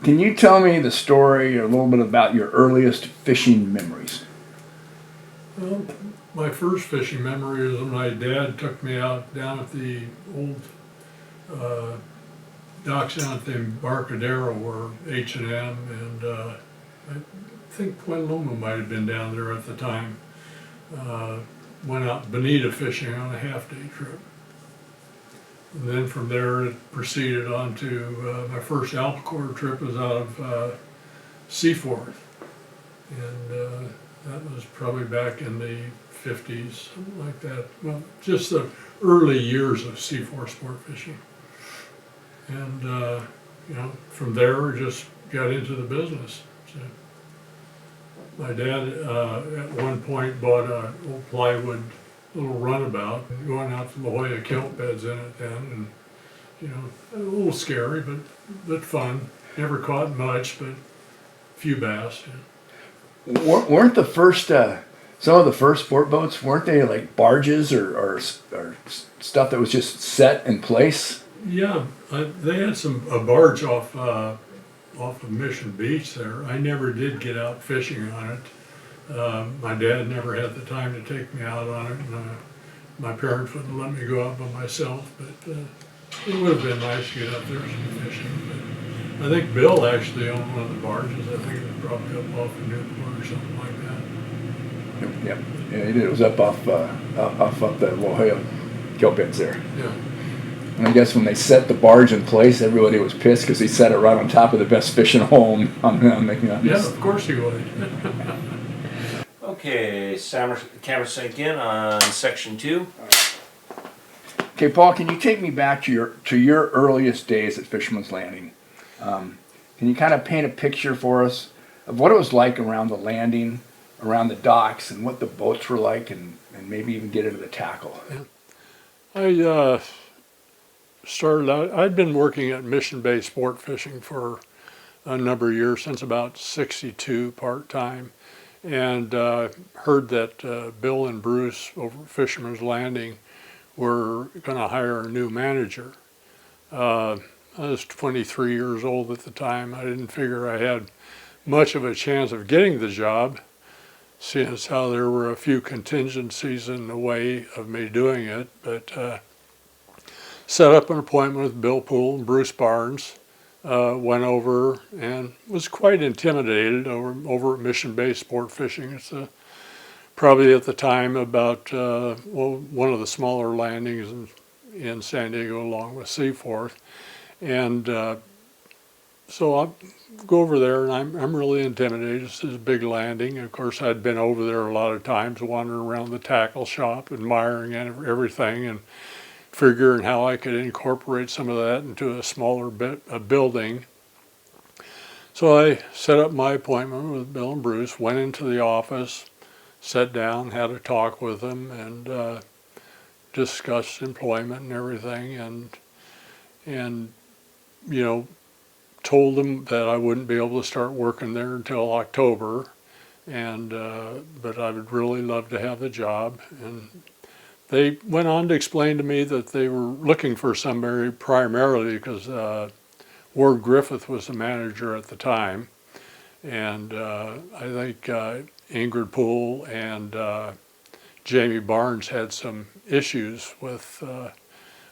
Can you tell me the story, a little bit about your earliest fishing memories? Well, my first fishing memory is when my dad took me out down at the old uh, docks down at the Embarcadero where H&M and I think Loma might have been down there at the time. Uh, Went out bonita fishing on a half-day trip. And then from there it proceeded on to my first albacore trip was out of Seaforth. And that was probably back in the 50s, something like that. Well, just the early years of Seaforth sport fishing. And, from there just got into the business. So my dad at one point bought a old plywood little runabout, going out to La Jolla kelp beds in it then, and a little scary, but fun. Never caught much, but a few bass. Yeah. Weren't the first some of the first sport boats, weren't they like barges or stuff that was just set in place? Yeah, they had a barge off of Mission Beach there. I never did get out fishing on it. My dad never had the time to take me out on it, and my parents wouldn't let me go out by myself. But it would have been nice to get out there some fishing. But I think Bill actually owned one of the barges. I think it was probably up off of Newport or something like that. Yep. Yeah, it did. It was up off the La Jolla kelp beds there. Yeah. And I guess when they set the barge in place, everybody was pissed because he set it right on top of the best fishing hole on making that. Yeah, of course he would. Okay, camera sync in on section 2. Okay, Paul, can you take me back to your earliest days at Fisherman's Landing? Can you kind of paint a picture for us of what it was like around the landing, around the docks, and what the boats were like, and maybe even get into the tackle? Yeah. I started out, I'd been working at Mission Bay sport fishing for a number of years, since about 62 part-time, and heard that Bill and Bruce over at Fisherman's Landing were going to hire a new manager. I was 23 years old at the time. I didn't figure I had much of a chance of getting the job, seeing as how there were a few contingencies in the way of me doing it, but set up an appointment with Bill Poole and Bruce Barnes, went over and was quite intimidated over at Mission Bay Sport Fishing. It's probably at the time about one of the smaller landings in San Diego along with Seaforth. And so I go over there and I'm really intimidated. This is a big landing. Of course, I'd been over there a lot of times, wandering around the tackle shop, admiring everything, and figuring how I could incorporate some of that into a smaller building. So I set up my appointment with Bill and Bruce, went into the office, sat down, had a talk with them, and discussed employment and everything, and told them that I wouldn't be able to start working there until October, and but I would really love to have the job. And they went on to explain to me that they were looking for somebody primarily because Ward Griffith was the manager at the time, and I think Ingrid Poole and Jamie Barnes had some issues with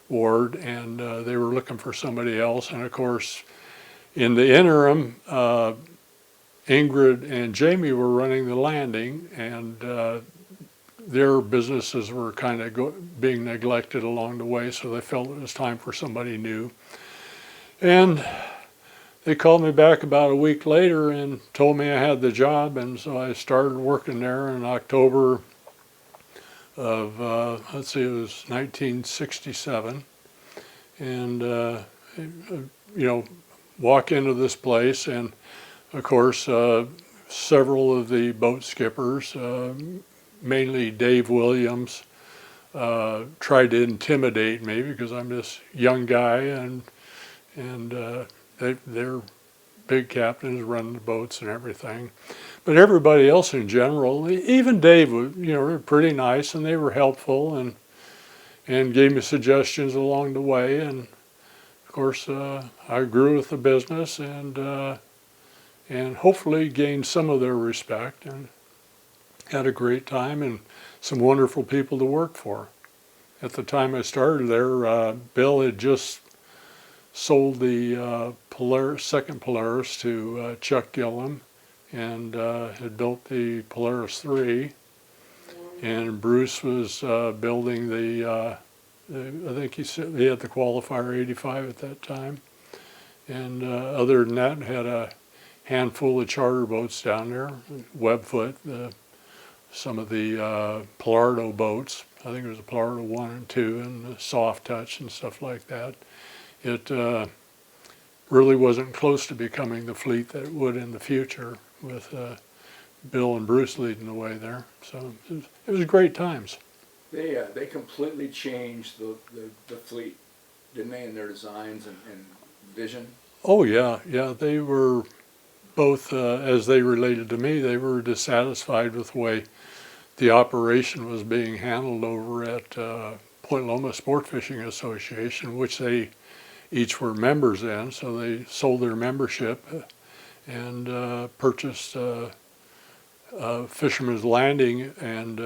Ward, and they were looking for somebody else. And of course, in the interim, Ingrid and Jamie were running the landing, and their businesses were kind of being neglected along the way, so they felt it was time for somebody new. And they called me back about a week later and told me I had the job, and so I started working there in October of, let's see, it was 1967. And, walk into this place, and of course, several of the boat skippers, mainly Dave Williams, tried to intimidate me because I'm this young guy, and they're big captains running the boats and everything. But everybody else in general, even Dave, were pretty nice, and they were helpful and gave me suggestions along the way. And of course, I grew with the business and hopefully gained some of their respect and had a great time and some wonderful people to work for. At the time I started there, Bill had just sold the second Polaris to Chuck Gillum and had built the Polaris 3. And Bruce was building I think he said he had the Qualifier 85 at that time. And other than that, had a handful of charter boats down there, Webfoot, some of the Pilardo boats. I think it was a Pilardo 1 and 2 and the Soft Touch and stuff like that. It really wasn't close to becoming the fleet that it would in the future with Bill and Bruce leading the way there. So it was great times. They completely changed the fleet, didn't they, in their designs and vision? Oh yeah, they were both, as they related to me, they were dissatisfied with the way the operation was being handled over at Point Loma Sport Fishing Association, which they each were members in, so they sold their membership and purchased Fisherman's Landing, and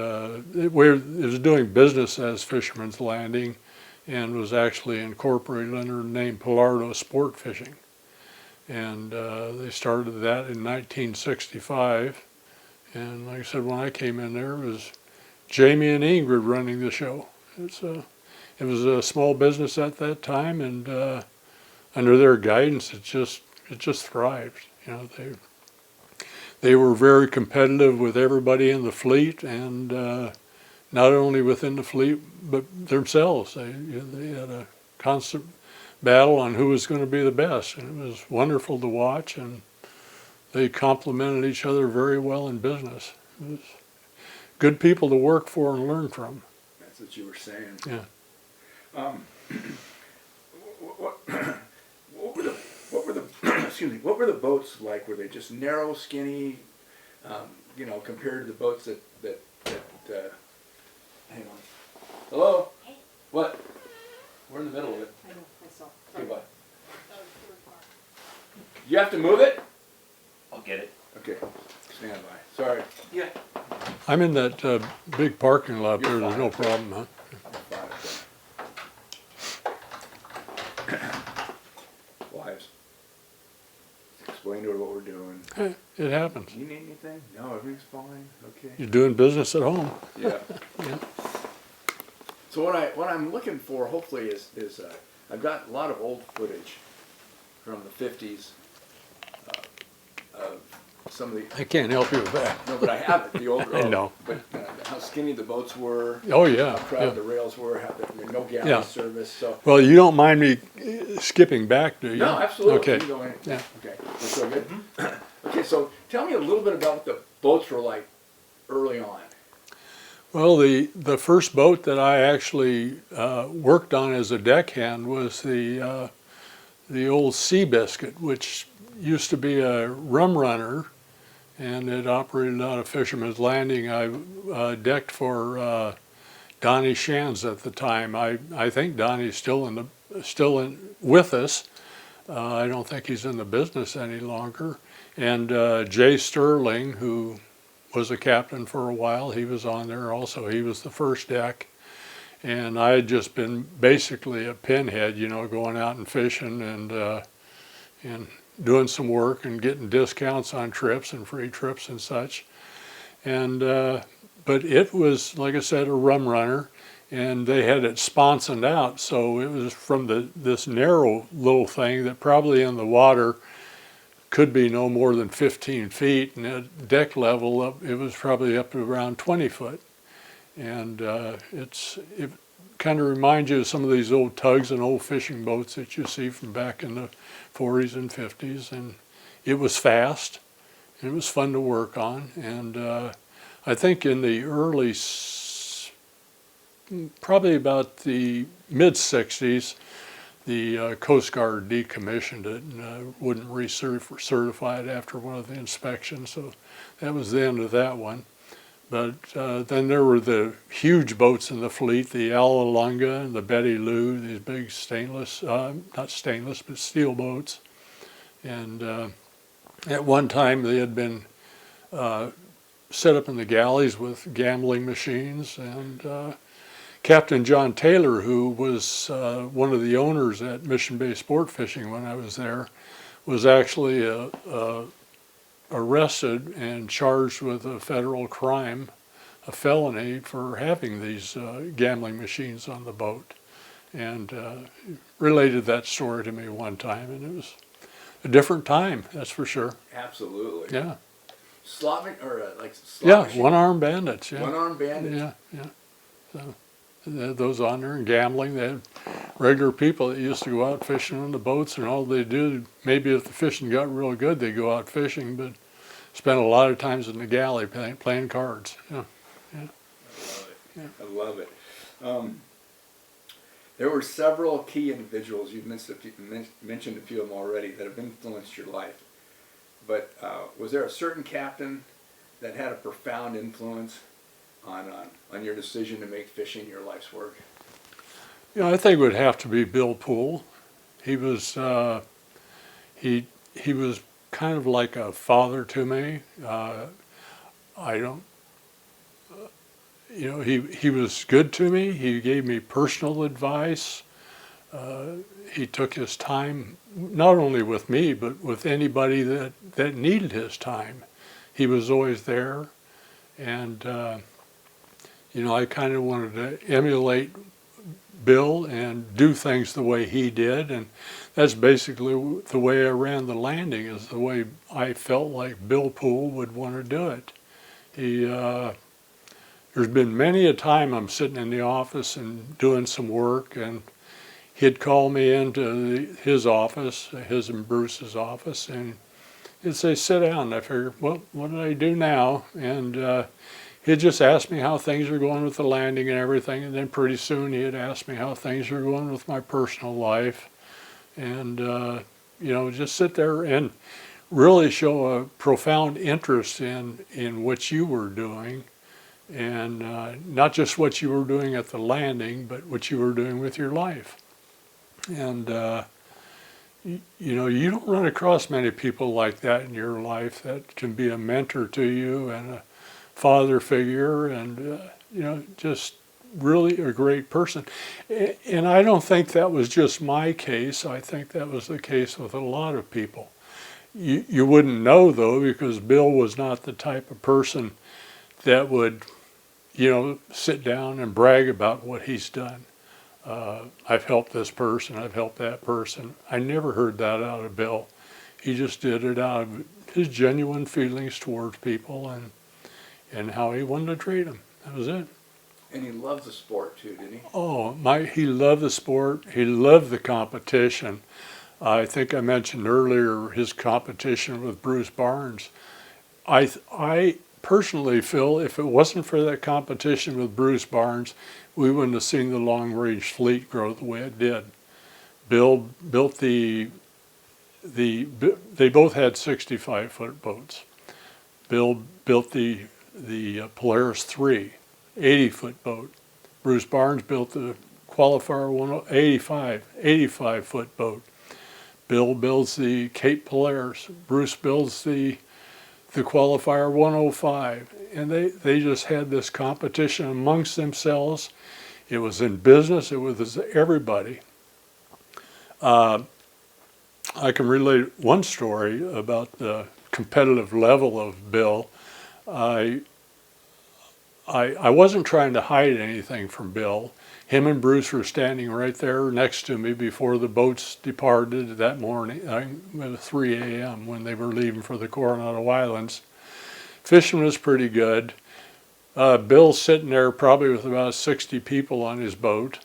it was doing business as Fisherman's Landing and was actually incorporated under the name Pilardo Sport Fishing. And they started that in 1965. And like I said, when I came in there, it was Jamie and Ingrid running the show. It was a small business at that time, and under their guidance, it just thrived. You know, they were very competitive with everybody in the fleet, and not only within the fleet, but themselves. They had a constant battle on who was going to be the best, and it was wonderful to watch, and they complemented each other very well in business. It was good people to work for and learn from. That's what you were saying. Yeah. What were the boats like? Were they just narrow, skinny, compared to the boats that hang on. Hello? Hey. What? We're in the middle of it. I know, I saw. Okay, bye. You have to move it? I'll get it. Okay, stand by. Sorry. Yeah. I'm in that big parking lot You're there. There's fine. no problem, huh? Wives. Explain to her what we're doing. Hey, it happens. Do you need anything? No, everything's fine. Okay. You're doing business at home. Yeah. Yeah. So what I'm looking for, hopefully, is I've got a lot of old footage from the 50s of some of the. I can't help you with that. No, but I have it. The old. I know. But how skinny the boats were. Oh yeah. How crowded Yeah. the rails were. No galley Yeah. service. So. Well, you don't mind me skipping back, do you? No, absolutely. Okay. You can go in. Yeah. Okay. That's so good. Okay, so tell me a little bit about what the boats were like early on. Well, the first boat that I actually worked on as a deckhand was the old Seabiscuit, which used to be a rum runner, and it operated out of Fisherman's Landing. I decked for Donnie Shands at the time. I think Donnie's still with us. I don't think he's in the business any longer. And Jay Sterling, who was a captain for a while, he was on there also. He was the first deck. And I had just been basically a pinhead, going out and fishing and doing some work and getting discounts on trips and free trips and such. And but it was, like I said, a rum runner, and they had it sponsoned out, so it was from this narrow little thing that probably in the water could be no more than 15 feet, and at deck level it was probably up to around 20 foot. And it kind of reminds you of some of these old tugs and old fishing boats that you see from back in the 40s and 50s. And it was fast. It was fun to work on. And I think in the early, probably about the mid-60s, the Coast Guard decommissioned it and wouldn't recertify it after one of the inspections. So that was the end of that one. But then there were the huge boats in the fleet, the Allelunga and the Betty Lou, these big stainless, not stainless, but steel boats. And at one time they had been set up in the galleys with gambling machines. And Captain John Taylor, who was one of the owners at Mission Bay Sport Fishing when I was there, was actually arrested and charged with a federal crime, a felony, for having these gambling machines on the boat. And related that story to me one time, and it was a different time, that's for sure. Absolutely. Yeah. Slot like slot Yeah, machine. one-armed bandits. Yeah. One-armed bandits. Yeah, yeah. So they had those on there and gambling. They had regular people that used to go out fishing on the boats, and all they did, maybe if the fishing got real good, they'd go out fishing, but spent a lot of times in the galley playing cards. Yeah, yeah. I love it. There were several key individuals, you've mentioned a few of them already, that have influenced your life. But was there a certain captain that had a profound influence on your decision to make fishing your life's work? You know, I think it would have to be Bill Poole. He was he was kind of like a father to me. I don't, you know, he was good to me. He gave me personal advice. He took his time, not only with me, but with anybody that needed his time. He was always there. And, you know, I kind of wanted to emulate Bill and do things the way he did. And that's basically the way I ran the landing, is the way I felt like Bill Poole would want to do it. There's been many a time I'm sitting in the office and doing some work, and he'd call me into his office, his and Bruce's office, and he'd say, "Sit down." And I figured, well, what did I do now? And he'd just ask me how things are going with the landing and everything, and then pretty soon he'd ask me how things are going with my personal life. And, you know, just sit there and really show a profound interest in what you were doing. And not just what you were doing at the landing, but what you were doing with your life. And, you know, you don't run across many people like that in your life that can be a mentor to you and a father figure and, you know, just really a great person. And I don't think that was just my case. I think that was the case with a lot of people. You wouldn't know, though, because Bill was not the type of person that would, you know, sit down and brag about what he's done. I've helped this person, I've helped that person. I never heard that out of Bill. He just did it out of his genuine feelings towards people and how he wanted to treat them. That was it. And he loved the sport too, didn't he? Oh, he loved the sport. He loved the competition. I think I mentioned earlier his competition with Bruce Barnes. I personally feel if it wasn't for that competition with Bruce Barnes, we wouldn't have seen the long-range fleet grow the way it did. Bill built they both had 65-foot boats. Bill built the Polaris 3, 80-foot boat. Bruce Barnes built the Qualifier 85-foot boat. Bill builds the Cape Polaris. Bruce builds the Qualifier 105. And they just had this competition amongst themselves. It was in business. It was everybody. I can relate one story about the competitive level of Bill. I wasn't trying to hide anything from Bill. Him and Bruce were standing right there next to me before the boats departed that morning. It was 3 a.m. when they were leaving for the Coronado Islands. Fishing was pretty good. Bill's sitting there probably with about 60 people on his boat,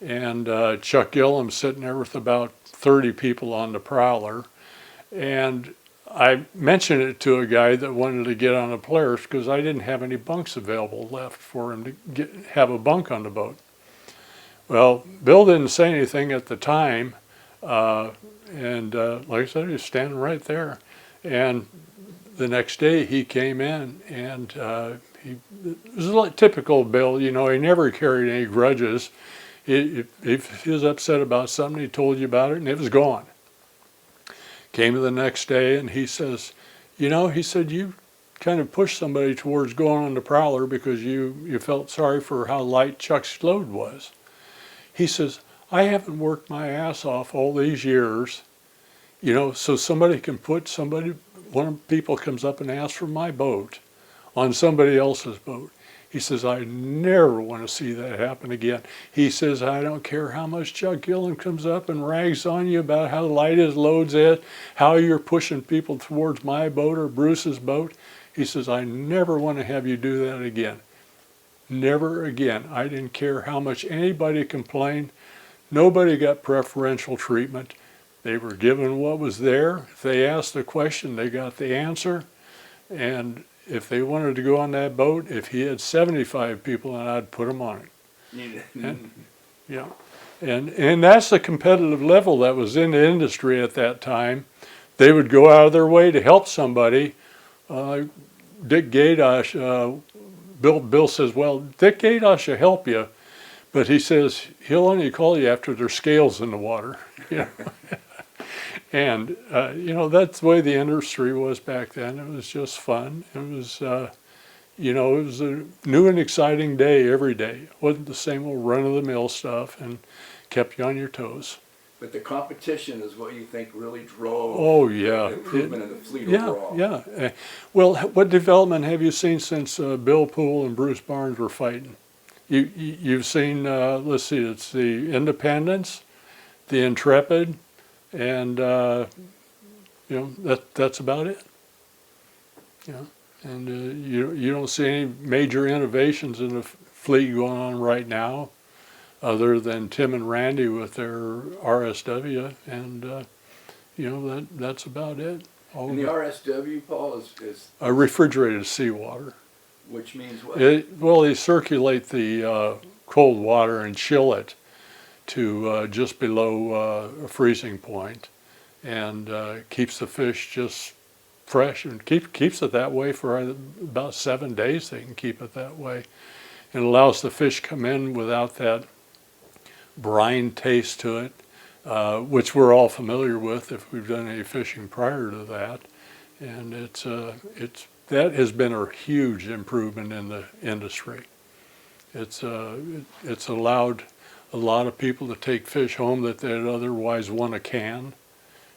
and Chuck Gillum sitting there with about 30 people on the Prowler. And I mentioned it to a guy that wanted to get on a Polaris because I didn't have any bunks available left for him to have a bunk on the boat. Well, Bill didn't say anything at the time, and like I said, he was standing right there. And the next day he came in and It was like typical Bill, you know, he never carried any grudges. If he was upset about something, he told you about it and it was gone. Came the next day and he says, you know, he said, you kind of pushed somebody towards going on the prowler because you felt sorry for how light Chuck's load was. He says, I haven't worked my ass off all these years, you know, so somebody can put somebody, one of the people comes up and asks for my boat on somebody else's boat. He says, I never want to see that happen again. He says, I don't care how much Chuck Gillen comes up and rags on you about how light his load's at, how you're pushing people towards my boat or Bruce's boat. He says, I never want to have you do that again. Never again. I didn't care how much anybody complained. Nobody got preferential treatment. They were given what was there. If they asked a question, they got the answer. And if they wanted to go on that boat, if he had 75 people, and I'd put them on it. And, yeah, and that's the competitive level that was in the industry at that time. They would go out of their way to help somebody. Dick Gadosh, Bill says, well, Dick Gadosh will help you, but he says he'll only call you after there's scales in the water. You know? And, you know, that's the way the industry was back then. It was just fun. It was, you know, it was a new and exciting day every day. It wasn't the same old run-of-the-mill stuff and kept you on your toes. But the competition is what you think really drove the improvement in the fleet overall. Yeah. Well, what development have you seen since Bill Poole and Bruce Barnes were fighting? You've seen, let's see, it's the Independence, the Intrepid, and you know that's about it. Yeah, and you don't see any major innovations in the fleet going on right now, other than Tim and Randy with their RSW, and you know that's about it. And the RSW, Paul, is refrigerated seawater. Which means what? Well, they circulate the cold water and chill it to just below a freezing point, and keeps the fish just fresh and keeps it that way for about 7 days. They can keep it that way. It allows the fish come in without that brine taste to it, which we're all familiar with if we've done any fishing prior to that. And that has been a huge improvement in the industry. It's allowed a lot of people to take fish home that they'd otherwise want a can,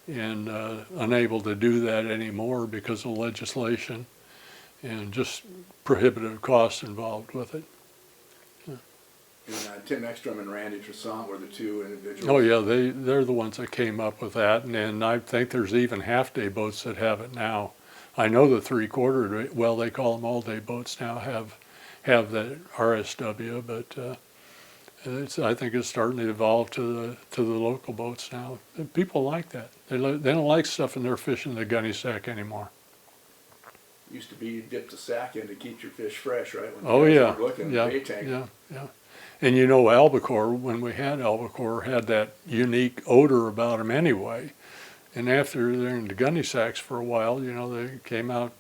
and unable to do that anymore because of legislation and just prohibitive costs involved with it. And Tim Ekstrom and Randy Tresant were the two individuals. Oh yeah, they're the ones that came up with that, and I think there's even half-day boats that have it now. I know the three-quarter, well, they call them all-day boats now, have that RSW, but I think it's starting to evolve to the local boats now. And people like that. They don't like stuffing their fish in the gunny sack anymore. Used to be you dipped a sack in to keep your fish fresh, right? When Oh you guys yeah, weren't looking at the bait tank. yeah. And you know, albacore, when we had albacore, had that unique odor about them anyway. And after they're in the gunny sacks for a while, you know, they came out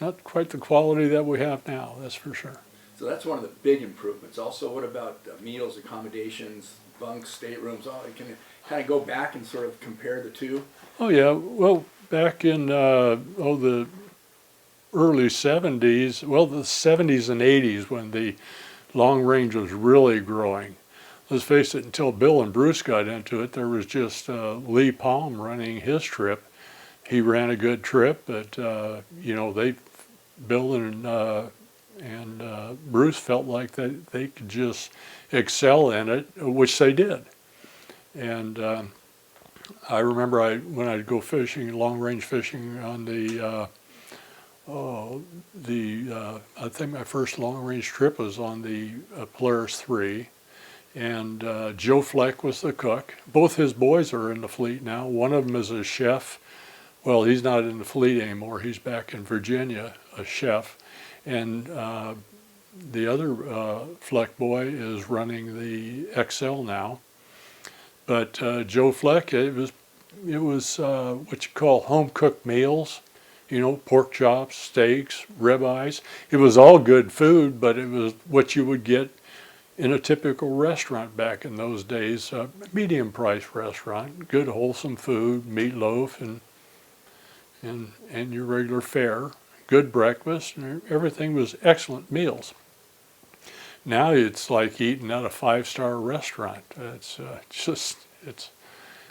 not quite the quality that we have now, that's for sure. So that's one of the big improvements. Also, what about meals, accommodations, bunks, staterooms? You can kind of go back and sort of compare the two. Oh yeah, well, back in the early 70s, well, the 70s and 80s when the long range was really growing. Let's face it, until Bill and Bruce got into it, there was just Lee Palm running his trip. He ran a good trip, but you know, Bill and Bruce felt like they could just excel in it, which they did. And I remember when I'd go fishing, long range fishing on I think my first long range trip was on the Polaris 3. And Joe Fleck was the cook. Both his boys are in the fleet now. One of them is a chef. Well, he's not in the fleet anymore. He's back in Virginia, a chef. And the other Fleck boy is running the XL now. But Joe Fleck, it was what you call home cooked meals. pork chops, steaks, ribeyes. It was all good food, but it was what you would get in a typical restaurant back in those days, medium priced restaurant, good wholesome food, meatloaf and your regular fare, good breakfast, and everything was excellent meals. Now it's like eating at a five-star restaurant. It's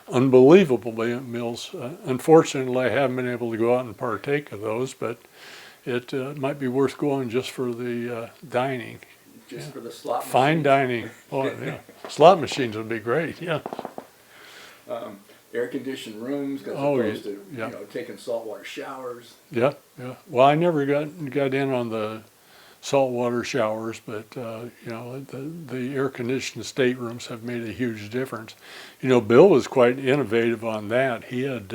unbelievable meals. Unfortunately, I haven't been able to go out and partake of those, but it might be worth going just for the dining. Just for the slot Fine machines. dining. Oh, yeah. Slot machines would be great, yeah. Air-conditioned rooms as Oh, opposed to yeah. taking saltwater showers. Yeah, yeah. Well, I never got in on the saltwater showers, but the air-conditioned staterooms have made a huge difference. Bill was quite innovative on that. He had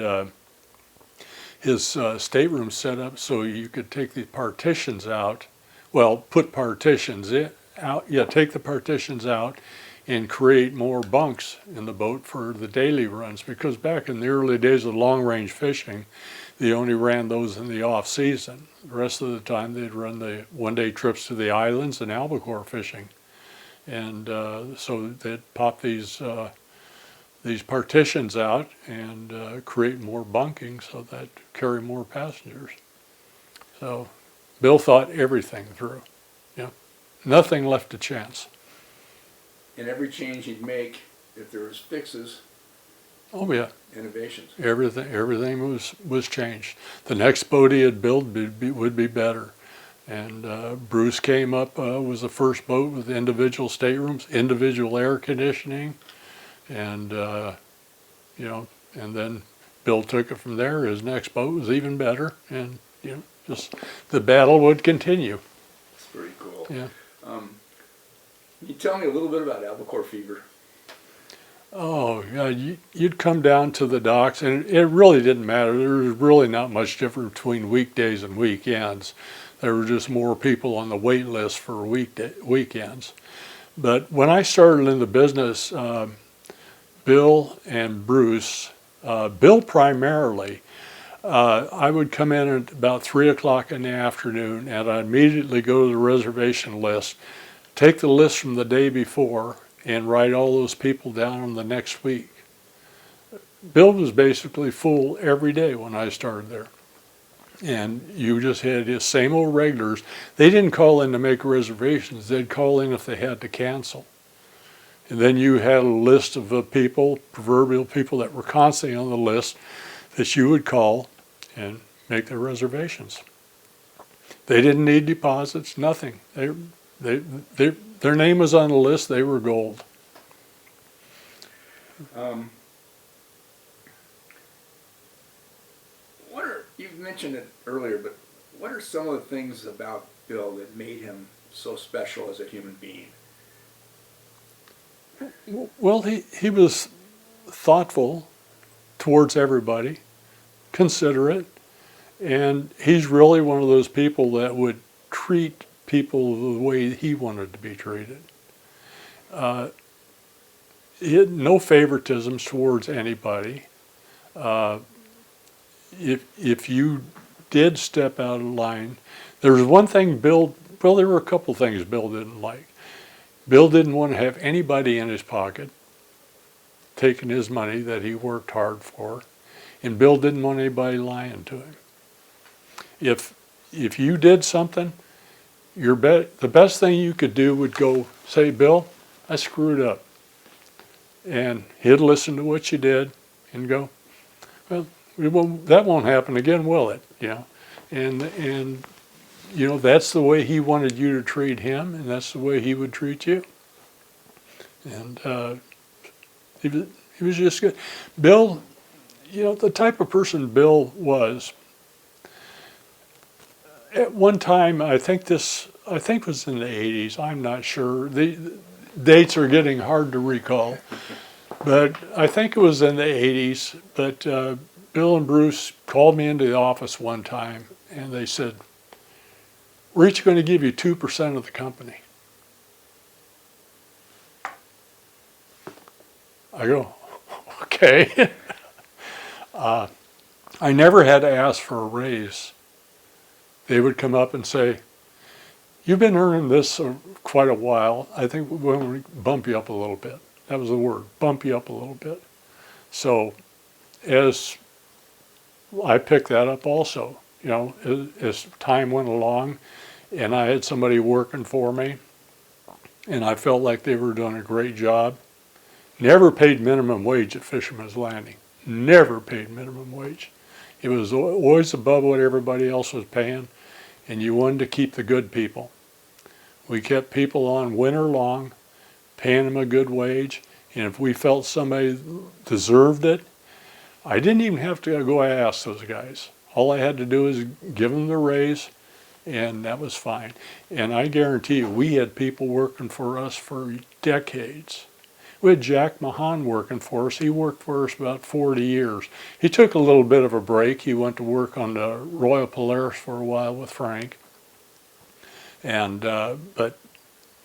his stateroom set up so you could take the partitions out. Well, put partitions out. Yeah, take the partitions out and create more bunks in the boat for the daily runs, because back in the early days of long-range fishing, they only ran those in the off season. The rest of the time they'd run the one-day trips to the islands and albacore fishing. And so they'd pop these partitions out and create more bunking so that carry more passengers. So Bill thought everything through. Yeah, nothing left to chance. And every change he'd make, if there was fixes, Oh yeah, innovations. everything was changed. The next boat he had built would be better. And Bruce came up, was the first boat with individual staterooms, individual air conditioning, and and then Bill took it from there. His next boat was even better, and just the battle would continue. It's pretty cool. Yeah. Can you tell me a little bit about albacore fever? Oh, yeah, you'd come down to the docks, and it really didn't matter. There was really not much difference between weekdays and weekends. There were just more people on the wait list for weekends. But when I started in the business, Bill and Bruce, Bill primarily, I would come in at about 3 o'clock in the afternoon, and I'd immediately go to the reservation list, take the list from the day before, and write all those people down on the next week. Bill was basically full every day when I started there. And you just had the same old regulars. They didn't call in to make reservations. They'd call in if they had to cancel. And then you had a list of the people, proverbial people that were constantly on the list, that you would call and make their reservations. They didn't need deposits, nothing. Their name was on the list, they were gold. You mentioned it earlier, but what are some of the things about Bill that made him so special as a human being? Well, he was thoughtful towards everybody, considerate, and he's really one of those people that would treat people the way he wanted to be treated. He had no favoritisms towards anybody. If you did step out of line, there was one thing well, there were a couple things Bill didn't like. Bill didn't want to have anybody in his pocket taking his money that he worked hard for, and Bill didn't want anybody lying to him. If you did something, the best thing you could do would go say, Bill, I screwed up. And he'd listen to what you did and go, well, that won't happen again, will it? And that's the way he wanted you to treat him, and that's the way he would treat you. And he was just good. Bill, the type of person Bill was, at one time, I think it was in the 80s, I'm not sure. The dates are getting hard to recall. But I think it was in the 80s, but Bill and Bruce called me into the office one time, and they said, we're each going to give you 2% of the company. I go, okay. I never had to ask for a raise. They would come up and say, "You've been earning this quite a while. I think we're going to bump you up a little bit." That was the word, bump you up a little bit. So as I picked that up also, as time went along and I had somebody working for me and I felt like they were doing a great job. Never paid minimum wage at Fisherman's Landing. Never paid minimum wage. It was always above what everybody else was paying, and you wanted to keep the good people. We kept people on winter long, paying them a good wage, and if we felt somebody deserved it, I didn't even have to go ask those guys. All I had to do was give them the raise, and that was fine. And I guarantee you, we had people working for us for decades. We had Jack Mahan working for us. He worked for us about 40 years. He took a little bit of a break. He went to work on the Royal Polaris for a while with Frank. And but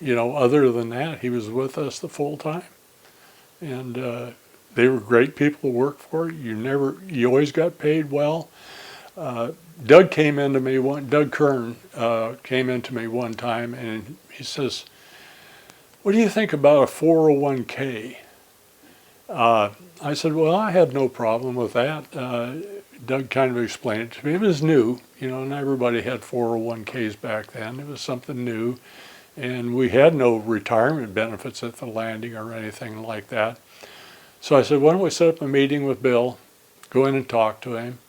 other than that, he was with us the full time. And they were great people to work for. You always got paid well. Doug Kern came into me one time, and he says, "What do you think about a 401k?" I said, "Well, I had no problem with that." Doug kind of explained it to me. It was new, and everybody had 401ks back then. It was something new, and we had no retirement benefits at the landing or anything like that. So I said, "Why don't we set up a meeting with Bill, go in and talk to him?"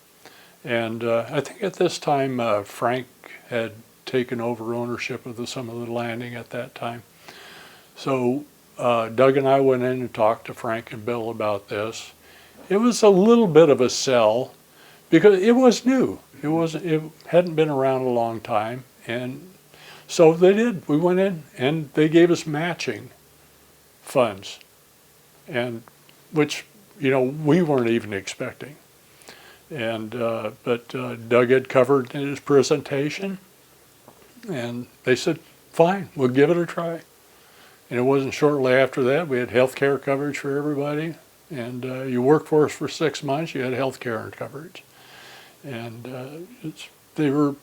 And I think at this time, Frank had taken over ownership of some of the landing at that time. So Doug and I went in and talked to Frank and Bill about this. It was a little bit of a sell because it was new. It hadn't been around a long time, and so they did. We went in and they gave us matching funds, and which we weren't even expecting. And but Doug had covered in his presentation, and they said, "Fine, we'll give it a try." And it wasn't shortly after that we had health care coverage for everybody. And you worked for us for 6 months, you had health care coverage. And they were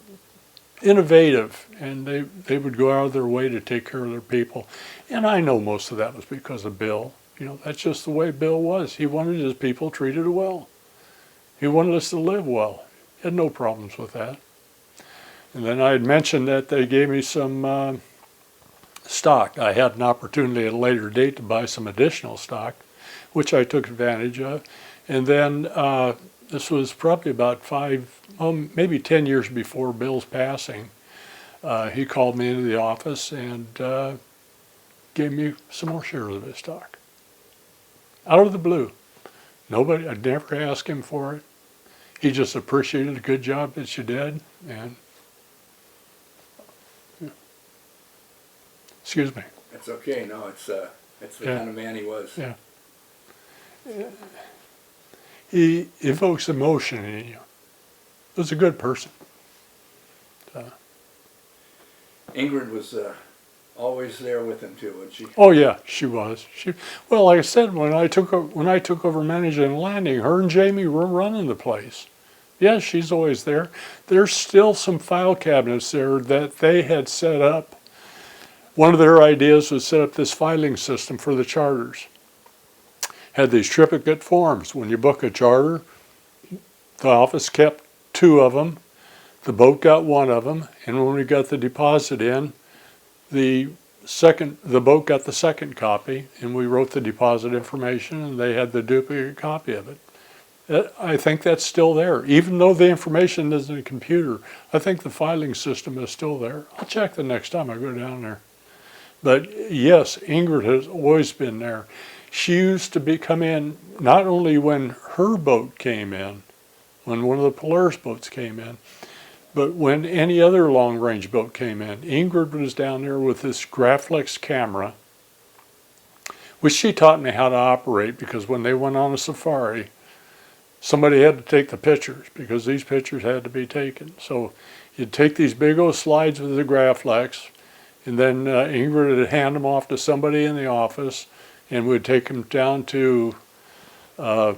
innovative, and they would go out of their way to take care of their people. And I know most of that was because of Bill. That's just the way Bill was. He wanted his people treated well. He wanted us to live well. He had no problems with that. And then I had mentioned that they gave me some stock. I had an opportunity at a later date to buy some additional stock, which I took advantage of. And then this was probably about maybe 10 years before Bill's passing. He called me into the office and gave me some more shares of his stock. Out of the blue. I'd never asked him for it. He just appreciated the good job that you did. And excuse me. That's okay. No, that's the kind of man he was. Yeah. He evokes emotion in you. He was a good person. Ingrid was always there with him too, wasn't she? Oh yeah, she was. Well, like I said, when I took over managing the landing, her and Jamie were running the place. Yes, she's always there. There's still some file cabinets there that they had set up. One of their ideas was set up this filing system for the charters. Had these triplicate forms. When you book a charter, the office kept 2 of them. The boat got 1 of them, and when we got the deposit in, the boat got the second copy, and we wrote the deposit information, and they had the duplicate copy of it. I think that's still there. Even though the information is in a computer, I think the filing system is still there. I'll check the next time I go down there. But yes, Ingrid has always been there. She used to come in not only when her boat came in, when one of the Polaris boats came in, but when any other long-range boat came in. Ingrid was down there with this Graflex camera, which she taught me how to operate, because when they went on a safari, somebody had to take the pictures, because these pictures had to be taken. So you'd take these big old slides with the Graflex, and then Ingrid would hand them off to somebody in the office, and we'd take them down to a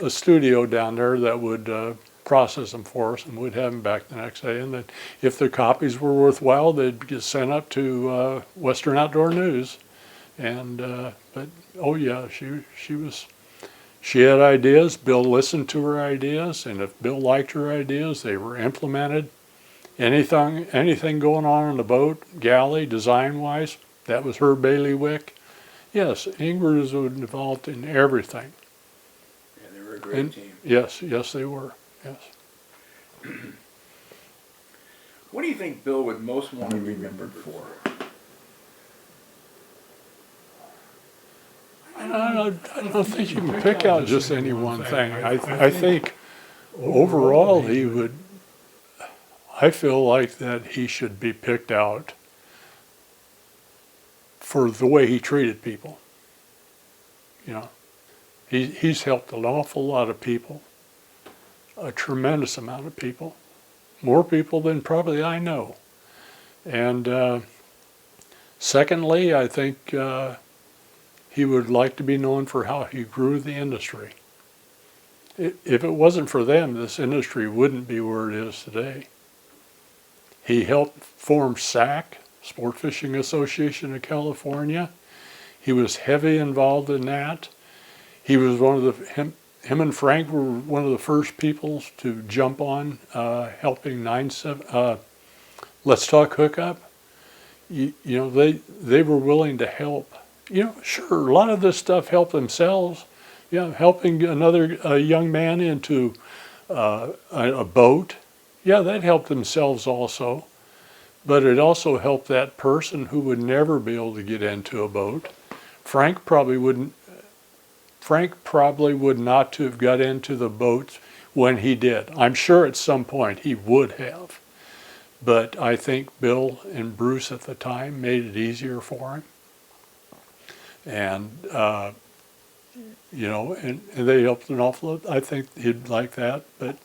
a studio down there that would process them for us, and we'd have them back the next day. And then if the copies were worthwhile, they'd get sent up to Western Outdoor News. And but oh yeah, she had ideas. Bill listened to her ideas, and if Bill liked her ideas, they were implemented. Anything going on the boat, galley, design-wise, that was her bailiwick. Yes, Ingrid was involved in everything. Yeah, they were a great team. Yes, they were. Yes. What do you think Bill would most want to be remembered for? I don't think you can pick out just any one thing. I think overall I feel like that he should be picked out for the way he treated people. You know, he's helped an awful lot of people, a tremendous amount of people, more people than probably I know. And secondly, I think he would like to be known for how he grew the industry. If it wasn't for them, this industry wouldn't be where it is today. He helped form SAC, Sport Fishing Association of California. He was heavy involved in that. He was him and Frank were one of the first people to jump on helping Let's Talk Hookup. You know, they were willing to help. You know, sure, a lot of this stuff helped themselves. Yeah, helping a young man into a boat. Yeah, that helped themselves also. But it also helped that person who would never be able to get into a boat. Frank probably would not have got into the boats when he did. I'm sure at some point he would have. But I think Bill and Bruce at the time made it easier for him. And, you know, and they helped an awful lot. I think he'd like that. But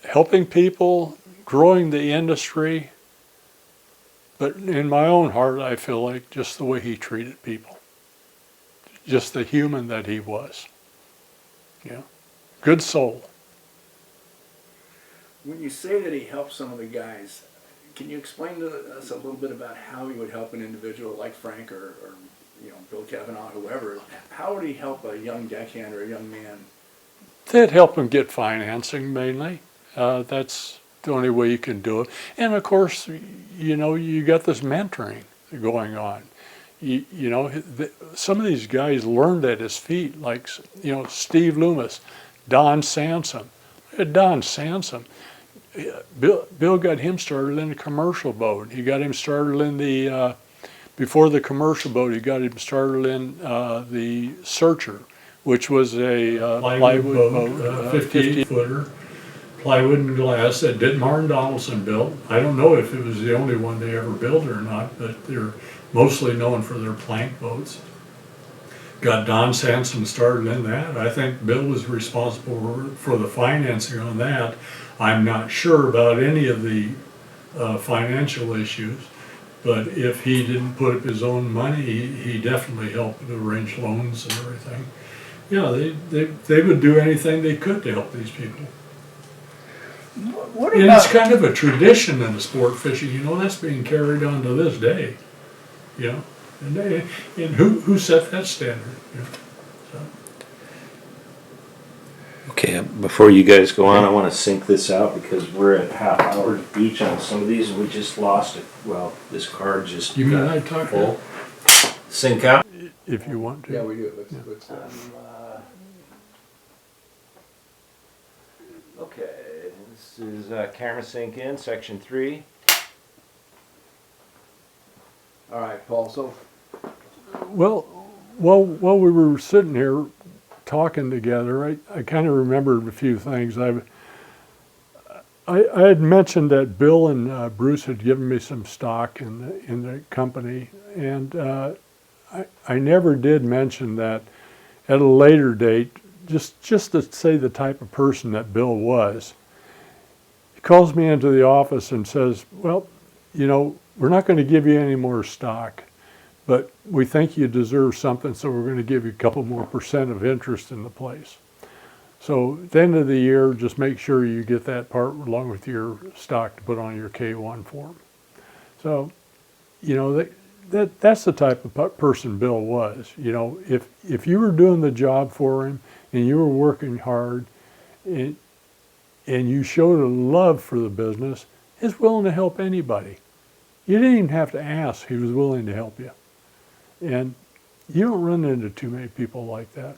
helping people, growing the industry, but in my own heart, I feel like just the way he treated people. Just the human that he was. Yeah. Good soul. When you say that he helped some of the guys, can you explain to us a little bit about how he would help an individual like Frank or you know, Bill Kavanaugh, whoever? How would he help a young deckhand or a young man? They'd help him get financing mainly. That's the only way you can do it. And of course, you know, you got this mentoring going on. You know, some of these guys learned at his feet, like, you know, Steve Loomis, Don Sansom. Don Sansom, Bill got him started in a commercial boat. He got him started in the, before the commercial boat, he got him started in the Searcher, which was a plywood boat, 58-footer, plywood and glass that Martin Donaldson built. I don't know if it was the only one they ever built or not, but they're mostly known for their plank boats. Got Don Sansom started in that. I think Bill was responsible for the financing on that. I'm not sure about any of the financial issues, but if he didn't put up his own money, he definitely helped arrange loans and everything. Yeah, they would do anything they could to help these people. What And about, it's kind of a tradition in the sport fishing, you know, that's being carried on to this day, you know. And who set that standard? You know? So. Okay, before you guys go on, I want to sync this out because we're at half hour each on some of these and we just lost it. Well, this card just You mean got I talk full. Sync out. if you want to. yeah, we do. Let's Okay, this is camera sync in, section 3. all right, Paul. So, Well, while we were sitting here talking together, I kind of remembered a few things. I had mentioned that Bill and Bruce had given me some stock in the company, and I never did mention that at a later date, just to say the type of person that Bill was. He calls me into the office and says, well, you know, we're not going to give you any more stock, but we think you deserve something, so we're going to give you a couple more % of interest in the place. So at the end of the year, just make sure you get that part along with your stock to put on your K1 form. So, you know, that's the type of person Bill was. You know, if you were doing the job for him and you were working hard and you showed a love for the business, he's willing to help anybody. You didn't even have to ask, he was willing to help you. And you don't run into too many people like that.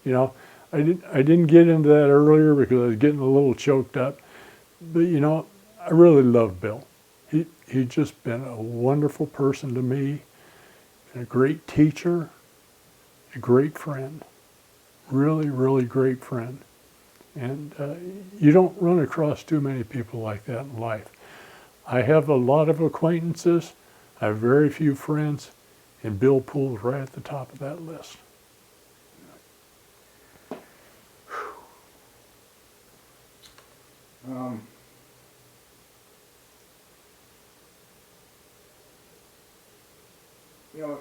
You know, I didn't get into that earlier because I was getting a little choked up. But you know, I really love Bill. He's just been a wonderful person to me, and a great teacher, a great friend. Really, really great friend. And you don't run across too many people like that in life. I have a lot of acquaintances. I have very few friends. And Bill Poole's right at the top of that list. You know,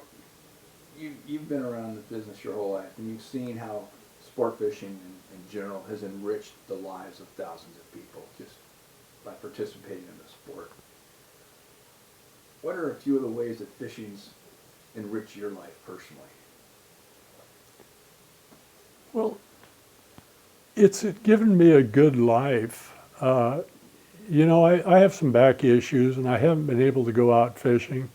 you've been around the business your whole life, and you've seen how sport fishing in general has enriched the lives of thousands of people just by participating in the sport. What are a few of the ways that fishing's enriched your life personally? Well, it's given me a good life. You know, I have some back issues, and I haven't been able to go out fishing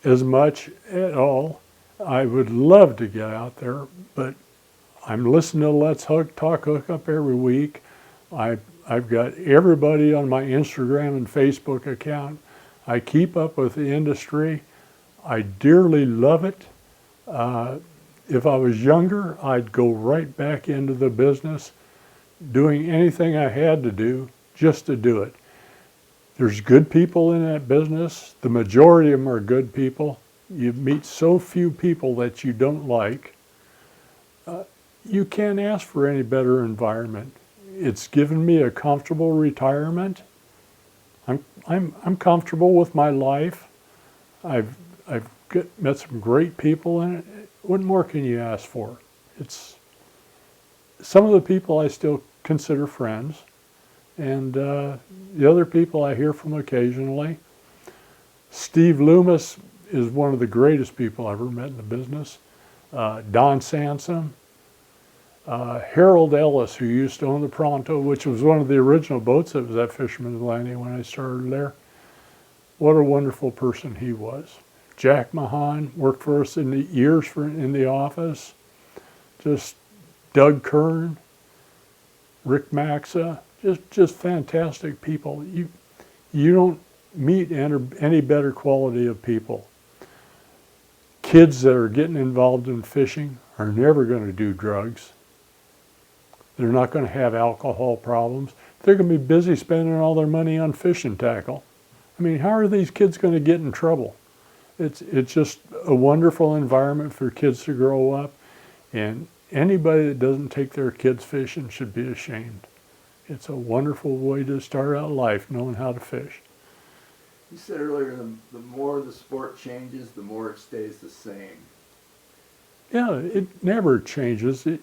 as much at all. I would love to get out there, but I'm listening to Let's Talk Hookup every week. I've got everybody on my Instagram and Facebook account. I keep up with the industry. I dearly love it. If I was younger, I'd go right back into the business, doing anything I had to do just to do it. There's good people in that business. The majority of them are good people. You meet so few people that you don't like. You can't ask for any better environment. It's given me a comfortable retirement. I'm comfortable with my life. I've met some great people in it. What more can you ask for? It's some of the people I still consider friends, and the other people I hear from occasionally. Steve Loomis is one of the greatest people I've ever met in the business. Don Sansom, Harold Ellis, who used to own the Pronto, which was one of the original boats that was at Fisherman's Landing when I started there. What a wonderful person he was. Jack Mahan worked for us in the office. Just Doug Kern, Rick Maxa, just fantastic people. You don't meet any better quality of people. Kids that are getting involved in fishing are never going to do drugs. They're not going to have alcohol problems. They're going to be busy spending all their money on fishing tackle. I mean, how are these kids going to get in trouble? It's just a wonderful environment for kids to grow up, and anybody that doesn't take their kids fishing should be ashamed. It's a wonderful way to start out life, knowing how to fish. You said earlier, the more the sport changes, the more it stays the same. Yeah, it never changes. It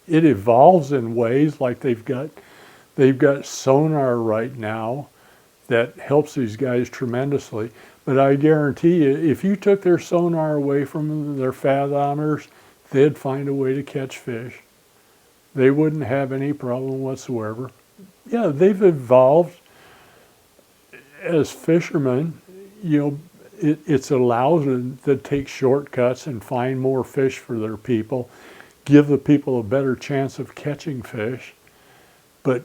evolves in ways like they've got sonar right now that helps these guys tremendously. But I guarantee you, if you took their sonar away from them, their fathometers, they'd find a way to catch fish. They wouldn't have any problem whatsoever. Yeah, they've evolved as fishermen. You know, it's allows them to take shortcuts and find more fish for their people, give the people a better chance of catching fish. But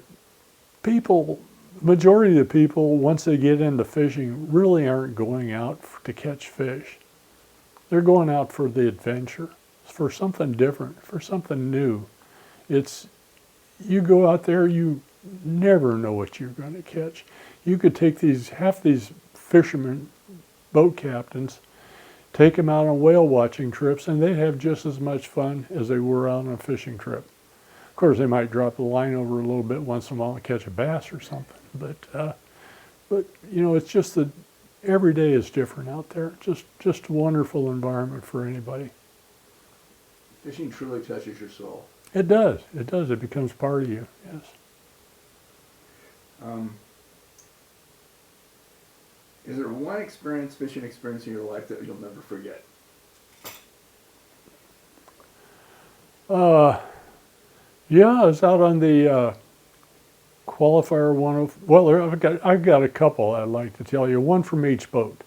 majority of the people, once they get into fishing, really aren't going out to catch fish. They're going out for the adventure, for something different, for something new. You go out there, you never know what you're going to catch. You could take half these fishermen, boat captains, take them out on whale watching trips, and they'd have just as much fun as they were out on a fishing trip. Of course, they might drop the line over a little bit once in a while and catch a bass or something. But you know, it's just that every day is different out there. Just a wonderful environment for anybody. Fishing truly touches your soul. It does. It does. It becomes part of you. Yes. Is there one fishing experience in your life that you'll never forget? Yeah, I was out on the qualifier 105. Well, I've got a couple I'd like to tell you. One from each boat.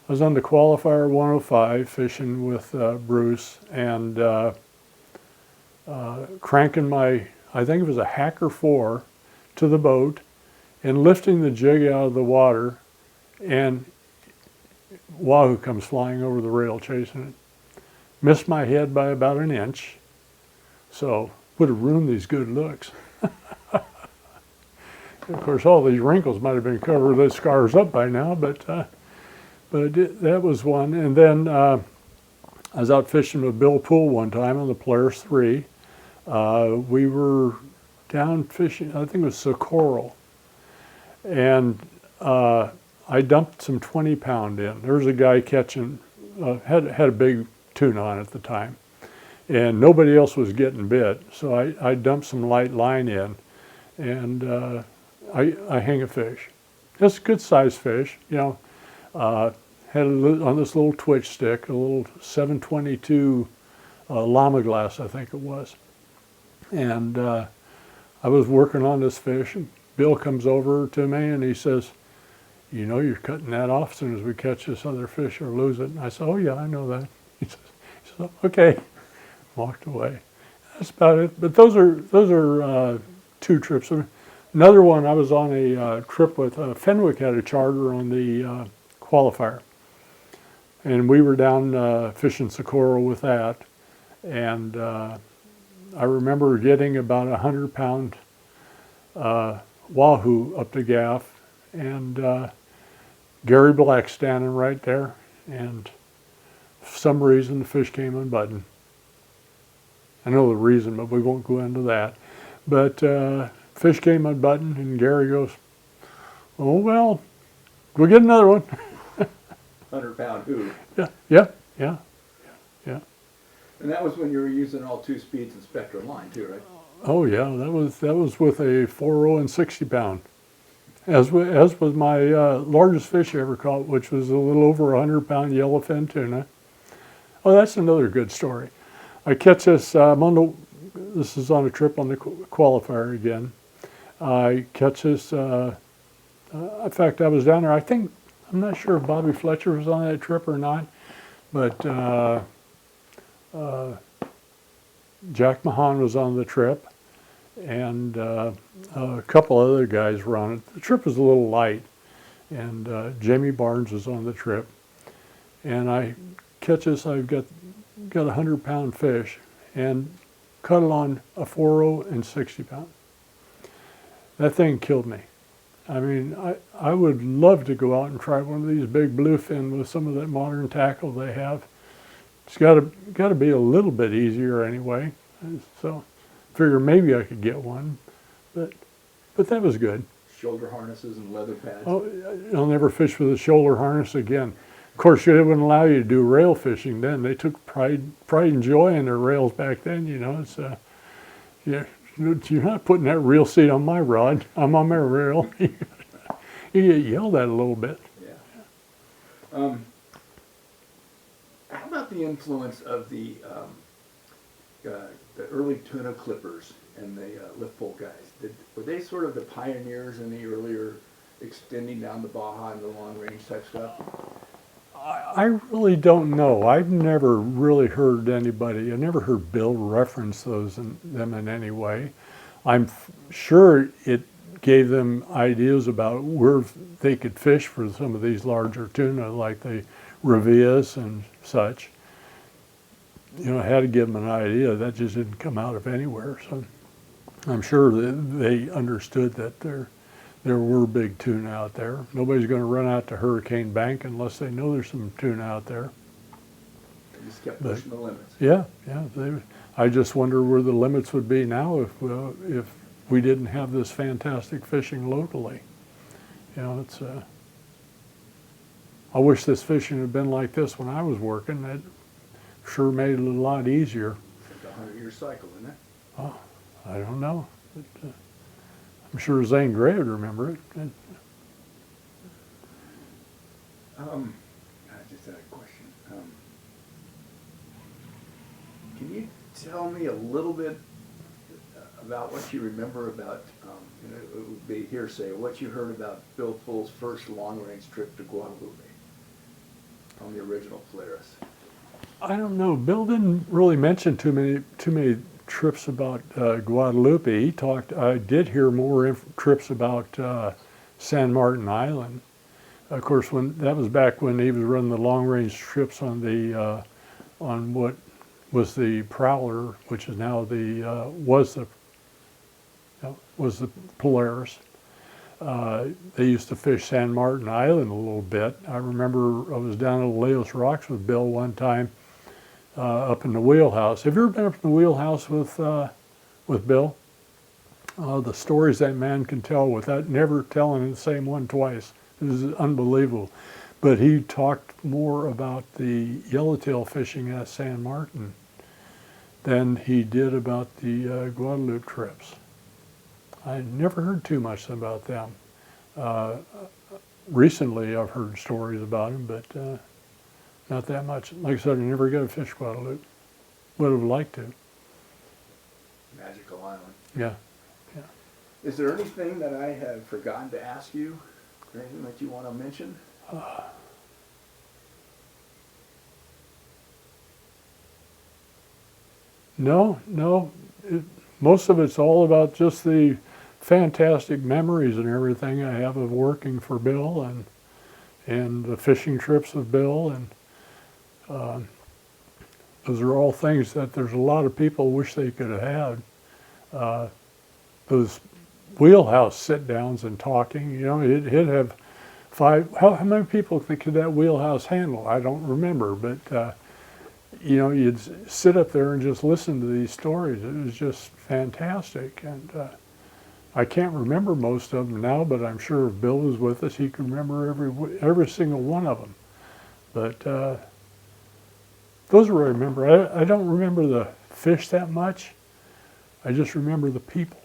I was on the qualifier 105 fishing with Bruce and cranking my, I think it was a Hacker 4 to the boat and lifting the jig out of the water, and wahoo comes flying over the rail chasing it. Missed my head by about an inch, so would have ruined these good looks. Of course, all these wrinkles might have been covered with scars up by now, but that was one. And then I was out fishing with Bill Poole one time on the Polaris 3. We were down fishing, I think it was Socorro, and I dumped some 20-pound in. There was a guy catching, had a big tuna on at the time, and nobody else was getting bit, so I dumped some light line in, and I hang a fish. It's a good sized fish, you know. Had on this little twitch stick, a little 722 llama glass, I think it was. And I was working on this fish, and Bill comes over to me and he says, "You know you're cutting that off as soon as we catch this other fish or lose it." And I said, "Oh yeah, I know that." He says "Okay." Walked away. That's about it. But those are 2 trips. Another one, I was on a trip with Fenwick had a charter on the qualifier, and we were down fishing Socorro with that, and I remember getting about 100-pound wahoo up the gaff, and Gary Black standing right there, and for some reason the fish came unbuttoned. I know the reason, but we won't go into that. But fish came unbuttoned, and Gary goes, "Oh well, go get another one." 100-pound who? Yeah. And that was when you were using all 2 speeds and Spectra line too, right? Oh yeah, that was with a 4.0 and 60-pound. As was my largest fish I ever caught, which was a little over 100-pound yellowfin tuna. Oh, that's another good story. I catch this. This is on a trip on the qualifier again. I catch this. In fact, I was down there. I'm not sure if Bobby Fletcher was on that trip or not, but Jack Mahan was on the trip, and a couple other guys were on it. The trip was a little light, and Jamie Barnes was on the trip. And I catch this. I've got a 100-pound fish, and cut it on a 4.0 and 60-pound. That thing killed me. I mean, I would love to go out and try one of these big bluefin with some of that modern tackle they have. It's got to be a little bit easier anyway. So, figure maybe I could get one, but that was good. Shoulder harnesses and leather pads. Oh, I'll never fish with a shoulder harness again. Of course, they wouldn't allow you to do rail fishing then. They took pride and joy in their rails back then. You know, it's yeah. You're not putting that reel seat on my rod. I'm on my rail. You get yelled at a little bit. Yeah. How about the influence of the early tuna clippers and the lift pole guys? Were they sort of the pioneers in the earlier extending down the Baja and the long range type stuff? I really don't know. I've never really heard anybody. I never heard Bill reference them in any way. I'm sure it gave them ideas about where they could fish for some of these larger tuna, like the Revias and such. You know, I had to give them an idea. That just didn't come out of anywhere. So I'm sure that they understood that there were big tuna out there. Nobody's going to run out to Hurricane Bank unless they know there's some tuna out there. They just kept pushing the limits. Yeah. I just wonder where the limits would be now if we didn't have this fantastic fishing locally. You know, it's. I wish this fishing had been like this when I was working. It sure made it a lot easier. It's like a 100-year cycle, isn't it? I don't know. But, I'm sure Zane Gray would remember it. I just had a question. Can you tell me a little bit about what you remember about, it would be hearsay, what you heard about Bill Pool's first long-range trip to Guadalupe on the original Polaris? I don't know. Bill didn't really mention too many trips about Guadalupe. He talked. I did hear more trips about San Martin Island. Of course, when that was back when he was running the long-range trips on the on what was the Prowler, which is now the was the Polaris. They used to fish San Martin Island a little bit. I remember I was down at Leos Rocks with Bill one time up in the wheelhouse. Have you ever been up in the wheelhouse with Bill? The stories that man can tell without never telling the same one twice. It is unbelievable. But he talked more about the yellowtail fishing at San Martin than he did about the Guadalupe trips. I never heard too much about them. Recently I've heard stories about them, but not that much. Like I said, I never got to fish Guadalupe. Would have liked to. Magical Island. Yeah. Is there anything that I have forgotten to ask you? Or anything that you want to mention? No. Most of it's all about just the fantastic memories and everything I have of working for Bill and the fishing trips with Bill, and those are all things that there's a lot of people wish they could have had. Those wheelhouse sit-downs and talking, it'd have how many people could that wheelhouse handle? I don't remember, but you'd sit up there and just listen to these stories. It was just fantastic, and I can't remember most of them now, but I'm sure if Bill was with us, he could remember every single one of them. But those are what I remember. I don't remember the fish that much. I just remember the people.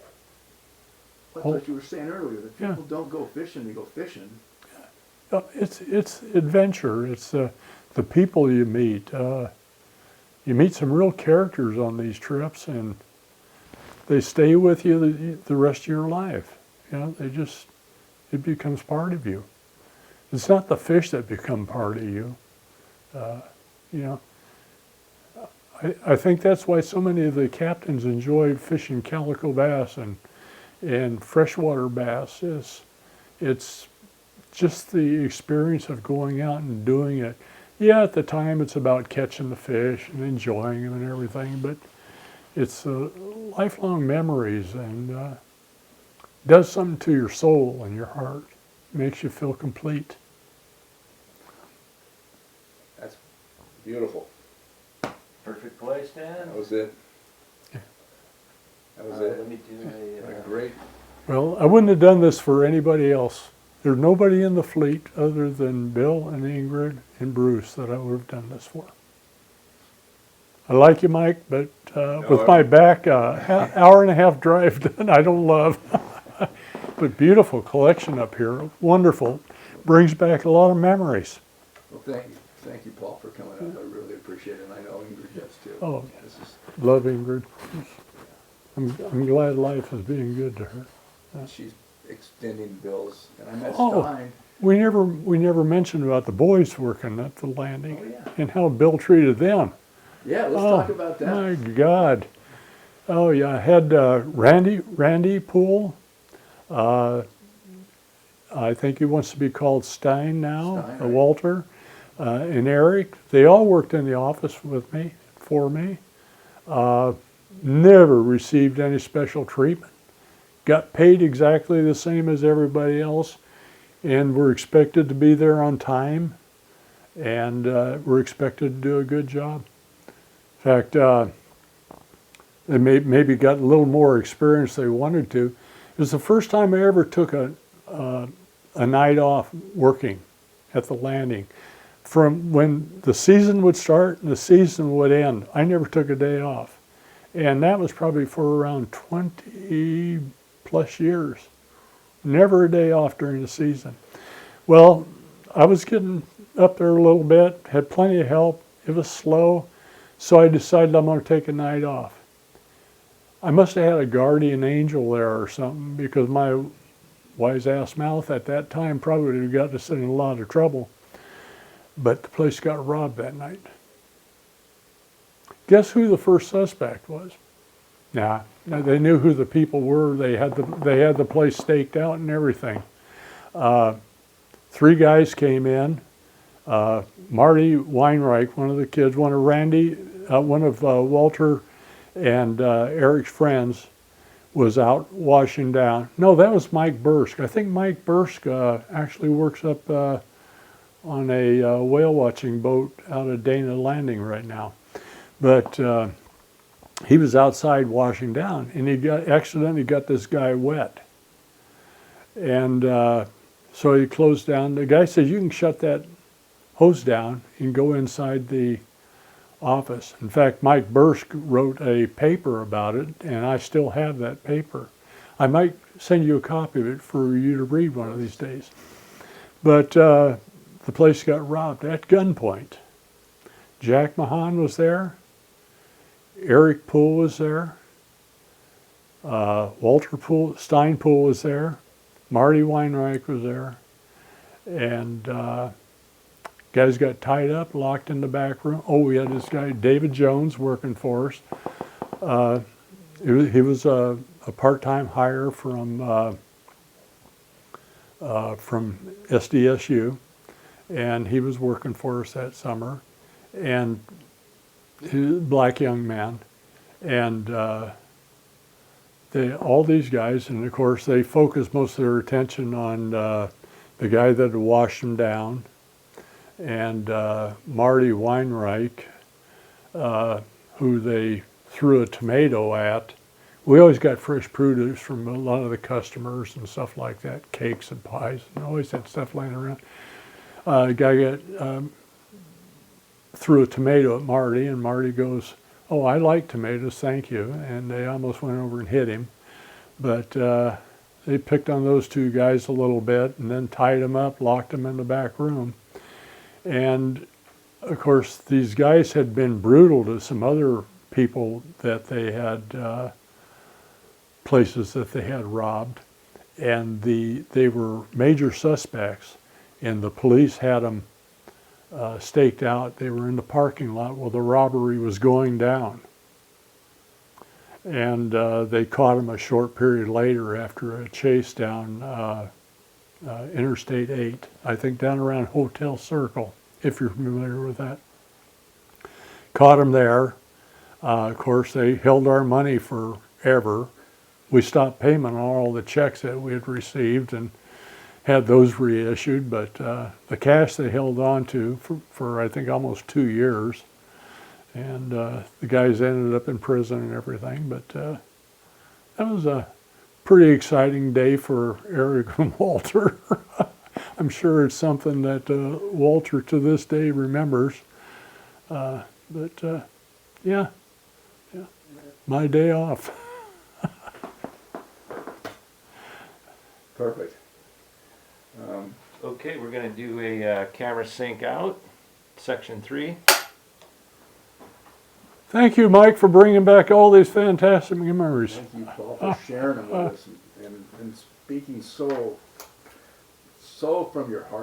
That's what you were saying earlier. That people don't go fishing; they go fishing. It's adventure. It's the people you meet. You meet some real characters on these trips, and they stay with you the rest of your life. It becomes part of you. It's not the fish that become part of you. I think that's why so many of the captains enjoy fishing calico bass and freshwater bass. It's just the experience of going out and doing it. Yeah, at the time it's about catching the fish and enjoying them and everything, but it's lifelong memories, and does something to your soul and your heart. Makes you feel complete. That's beautiful. Perfect place, Dan. That was it. That was it. Let me do What a great. Well, I wouldn't have done this for anybody else. There's nobody in the fleet other than Bill and Ingrid and Bruce that I would have done this for. I like you, Mike, but with my back hour and a half drive done, I don't love. But beautiful collection up here, wonderful. Brings back a lot of memories. Well, thank you, Paul, for coming up. I really appreciate it, and I know Ingrid does too. Oh, This is, love Ingrid. I'm glad life is being good to her. she's extending Bill's, and I met Oh. Stein. We never mentioned about the boys working at the landing Oh, yeah. and how Bill treated them. Yeah, let's talk about that. My God. Oh yeah, I had Randy Poole. I think he wants to be called Stein now. Stein, right. Walter and Eric. They all worked in the office with me, for me. Never received any special treatment. Got paid exactly the same as everybody else, and were expected to be there on time, and were expected to do a good job. In fact, they maybe got a little more experience they wanted to. It was the first time I ever took a night off working at the landing. From when the season would start and the season would end, I never took a day off. And that was probably for around 20 plus years. Never a day off during the season. Well, I was getting up there a little bit, had plenty of help. It was slow, so I decided I'm going to take a night off. I must have had a guardian angel there or something, because my wise ass mouth at that time probably would have got us in a lot of trouble. But the place got robbed that night. Guess who the first suspect was? Nah, they knew who the people were. They had the place staked out and everything. 3 guys came in. Marty Weinreich, one of the kids, one of Walter and Eric's friends, was out washing down. No, that was Mike Bursk. I think Mike Bursk actually works up on a whale watching boat out of Dana Landing right now. But he was outside washing down, and he accidentally got this guy wet. And so he closed down. The guy said, "You can shut that hose down and go inside the office." In fact, Mike Bursk wrote a paper about it, and I still have that paper. I might send you a copy of it for you to read one of these days. But the place got robbed at gunpoint. Jack Mahan was there. Eric Poole was there. Walter Steinpool was there. Marty Weinreich was there. And guys got tied up, locked in the back room. Oh, we had this guy, David Jones, working for us. He was a part-time hire from SDSU, and he was working for us that summer. And he was a black young man. And all these guys, and of course they focused most of their attention on the guy that had washed them down, and Marty Weinreich, who they threw a tomato at. We always got fresh produce from a lot of the customers and stuff like that, cakes and pies, and always had stuff laying around. The guy threw a tomato at Marty, and Marty goes, "Oh, I like tomatoes, thank you," and they almost went over and hit him. But they picked on those 2 guys a little bit and then tied them up, locked them in the back room. And of course, these guys had been brutal to some other people that they had, places that they had robbed. And they were major suspects, and the police had them staked out. They were in the parking lot while the robbery was going down. And they caught them a short period later after a chase down Interstate 8, I think down around Hotel Circle, if you're familiar with that. Caught them there. Of course, they held our money forever. We stopped payment on all the checks that we had received and had those reissued, but the cash they held on to for I think almost 2 years. And the guys ended up in prison and everything, but that was a pretty exciting day for Eric and Walter. I'm sure it's something that Walter to this day remembers. Yeah, my day off. Perfect. Okay, we're gonna do a camera sync out, section 3. Thank you, Mike, for bringing back all these fantastic memories. Thank you, Paul, for sharing them with us and speaking so from your heart.